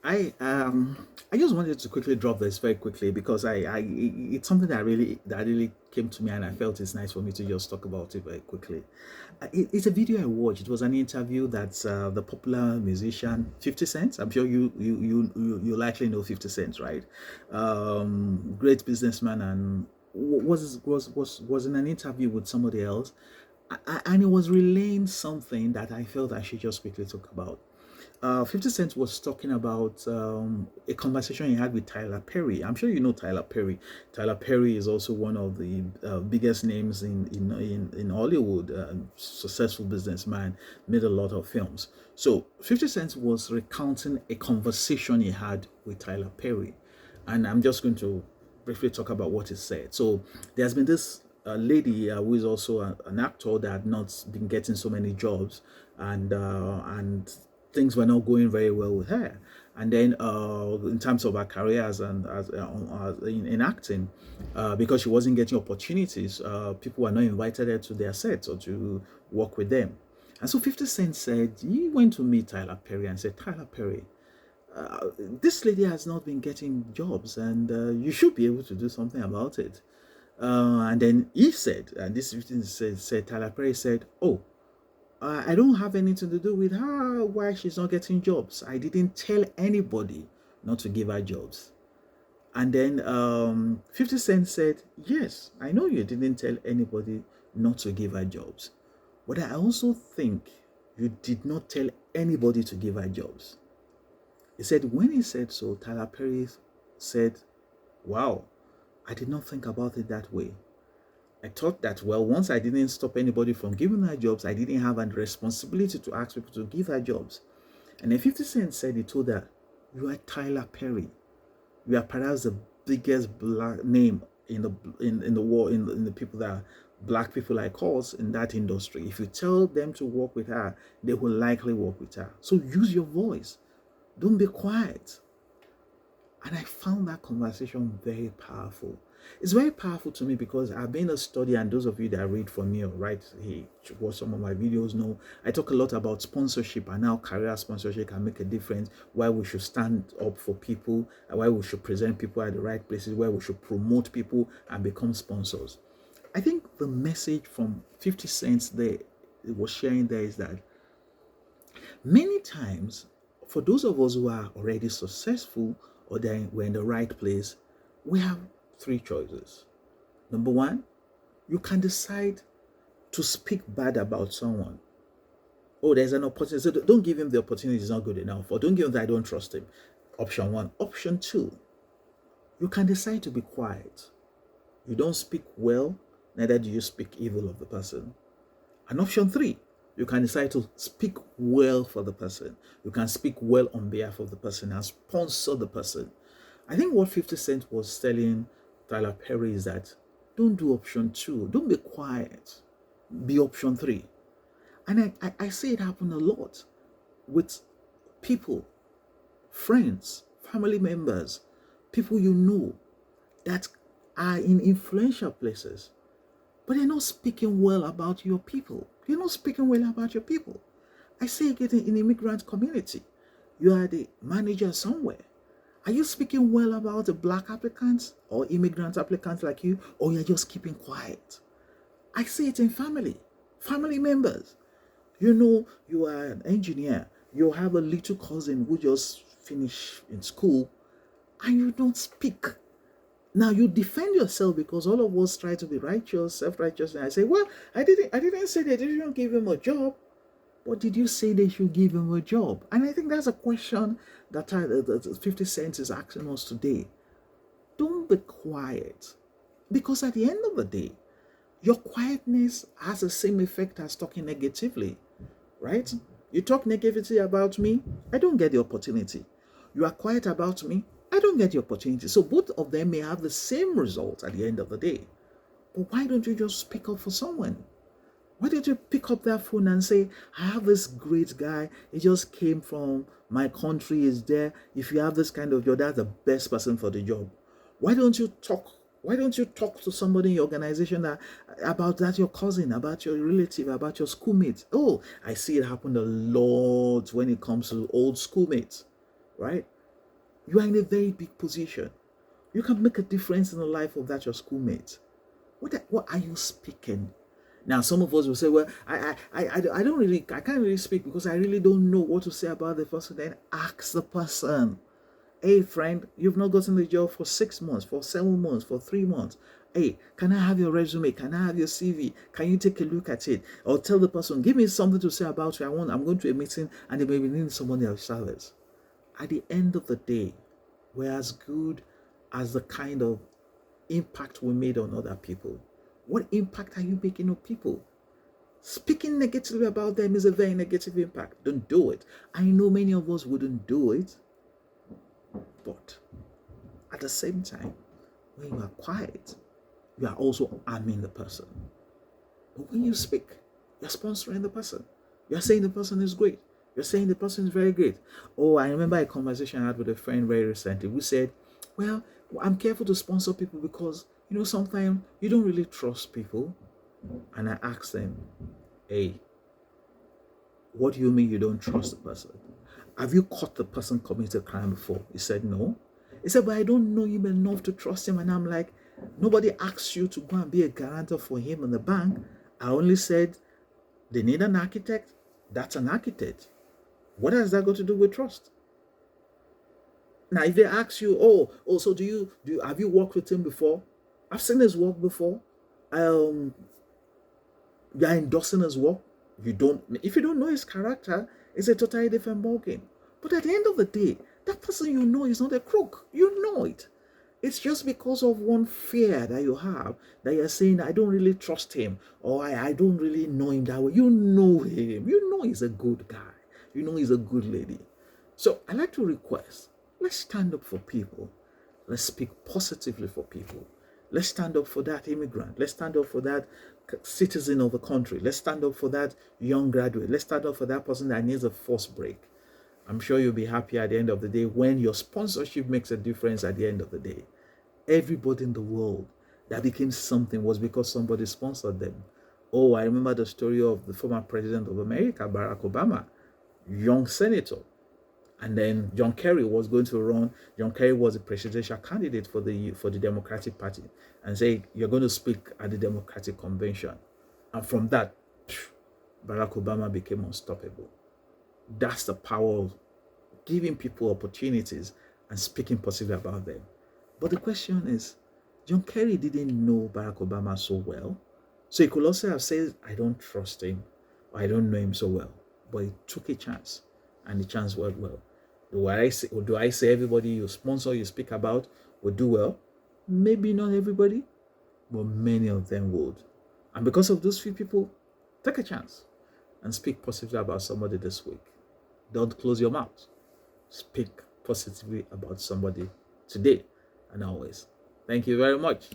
I just wanted to quickly drop this very quickly because it's something that really came to me, and I felt it's nice for me to just talk about it very quickly. It's a video I watched. It was an interview that the popular musician 50 Cent. I'm sure you likely know 50 Cent, right? Great businessman, and was in an interview with somebody else, and it was relaying something that I felt I should just quickly talk about. 50 Cent was talking about a conversation he had with Tyler Perry. I'm sure you know Tyler Perry. Tyler Perry is also one of the biggest names in Hollywood, successful businessman, made a lot of films. So 50 Cent was recounting a conversation he had with Tyler Perry. And I'm just going to briefly talk about what he said. So there's been this lady who is also an actor that had not been getting so many jobs, and things were not going very well with her. And then, in terms of her career in acting, because she wasn't getting opportunities, people were not invited her to their sets or to work with them. And so 50 Cent said he went to meet Tyler Perry and said, Tyler Perry, this lady has not been getting jobs, and you should be able to do something about it. And then he said, and this 15 said Tyler Perry said, oh, I don't have anything to do with her, why she's not getting jobs. I didn't tell anybody not to give her jobs. And then 50 Cent said, yes, I know you didn't tell anybody not to give her jobs. But I also think you did not tell anybody to give her jobs. He said, when he said so, Tyler Perry said, wow, I did not think about it that way. I thought that, well, once I didn't stop anybody from giving her jobs, I didn't have a responsibility to ask people to give her jobs. And then 50 Cent said, he told her, you are Tyler Perry. You are perhaps the biggest black name in the world, in the people that are black people like us in that industry. If you tell them to work with her, they will likely work with her. So use your voice. Don't be quiet. And I found that conversation very powerful. It's very powerful to me because I've been a study, and those of you that read from me or write, watch some of my videos know I talk a lot about sponsorship and how career sponsorship can make a difference, why we should stand up for people, and why we should present people at the right places, where we should promote people and become sponsors. I think the message from 50 Cents there was sharing there is that many times, for those of us who are already successful or then we're in the right place, we have three choices. Number one, you can decide to speak bad about someone. Oh, there's an opportunity. So don't give him the opportunity, it's not good enough. Or don't give him that I don't trust him. Option one. Option two, you can decide to be quiet. You don't speak well, neither do you speak evil of the person. And option three, you can decide to speak well for the person. You can speak well on behalf of the person and sponsor the person. I think what 50 Cent was telling Tyler Perry is that don't do option two. Don't be quiet. Be option three. And I see it happen a lot with people, friends, family members, people you know that are in influential places, but they're not speaking well about your people. You're not speaking well about your people. I see it in immigrant community. You are the manager somewhere. Are you speaking well about the black applicants or immigrant applicants like you, or you're just keeping quiet? I see it in family members. You know, you are an engineer. You have a little cousin who just finished in school, and you don't speak. Now you defend yourself because all of us try to be righteous, self-righteous, and I say, well, I didn't say they didn't give him a job. What did you say they should give him a job? And I think that's a question that 50 Cent is asking us today. Don't be quiet. Because at the end of the day, your quietness has the same effect as talking negatively, right? You talk negativity about me, I don't get the opportunity. You are quiet about me, I don't get the opportunity. So both of them may have the same result at the end of the day. But why don't you just speak up for someone? Why don't you pick up that phone and say, I have this great guy. He just came from my country, is there. If you have this kind of job, that's the best person for the job. Why don't you talk? Why don't you talk to somebody in your organization about that, your cousin, about your relative, about your schoolmates? Oh, I see it happen a lot when it comes to old schoolmates, right? You are in a very big position. You can make a difference in the life of that your schoolmate. What are you speaking? Now, some of us will say, well, I don't really, I can't really speak because I really don't know what to say about the person. Then ask the person. Hey, friend, you've not gotten the job for 6 months, for 7 months, for 3 months. Hey, can I have your resume? Can I have your CV? Can you take a look at it? Or tell the person, give me something to say about you. I'm going to a meeting and they may be needing somebody else service. At the end of the day, we're as good as the kind of impact we made on other people. What impact are you making on people? Speaking negatively about them is a very negative impact. Don't do it. I know many of us wouldn't do it, but at the same time, when you are quiet, you are also arming the person. But when you speak, you're sponsoring the person. You're saying the person is great. You're saying the person is very great. Oh, I remember a conversation I had with a friend very recently. We said, well, I'm careful to sponsor people because, sometimes you don't really trust people. And I asked them, hey, what do you mean you don't trust the person? Have you caught the person committed a crime before? He said, no. He said, but I don't know him enough to trust him. And I'm like, nobody asked you to go and be a guarantor for him in the bank. I only said, they need an architect. That's an architect. What has that got to do with trust? Now, if they ask you, so do you have you worked with him before? I've seen his work before. You're endorsing his work. If you don't know his character, it's a totally different ballgame. But at the end of the day, that person is not a crook. You know it. It's just because of one fear that you have that you're saying, I don't really trust him, or I don't really know him that way. You know him. You know he's a good guy. You know he's a good lady. So I like to request, let's stand up for people. Let's speak positively for people. Let's stand up for that immigrant. Let's stand up for that citizen of the country. Let's stand up for that young graduate. Let's stand up for that person that needs a forced break. I'm sure you'll be happy at the end of the day when your sponsorship makes a difference at the end of the day. Everybody in the world that became something was because somebody sponsored them. Oh, I remember the story of the former president of America, Barack Obama, young senator. And then John Kerry was going to run. John Kerry was a presidential candidate for the Democratic Party, and say, you're going to speak at the Democratic Convention. And from that, Barack Obama became unstoppable. That's the power of giving people opportunities and speaking positively about them. But the question is, John Kerry didn't know Barack Obama so well. So he could also have said, I don't trust him, or I don't know him so well. But he took a chance, and the chance worked well. Do I say everybody you sponsor, you speak about, will do well? Maybe not everybody, but many of them would. And because of those few people, take a chance and speak positively about somebody this week. Don't close your mouth. Speak positively about somebody today and always. Thank you very much.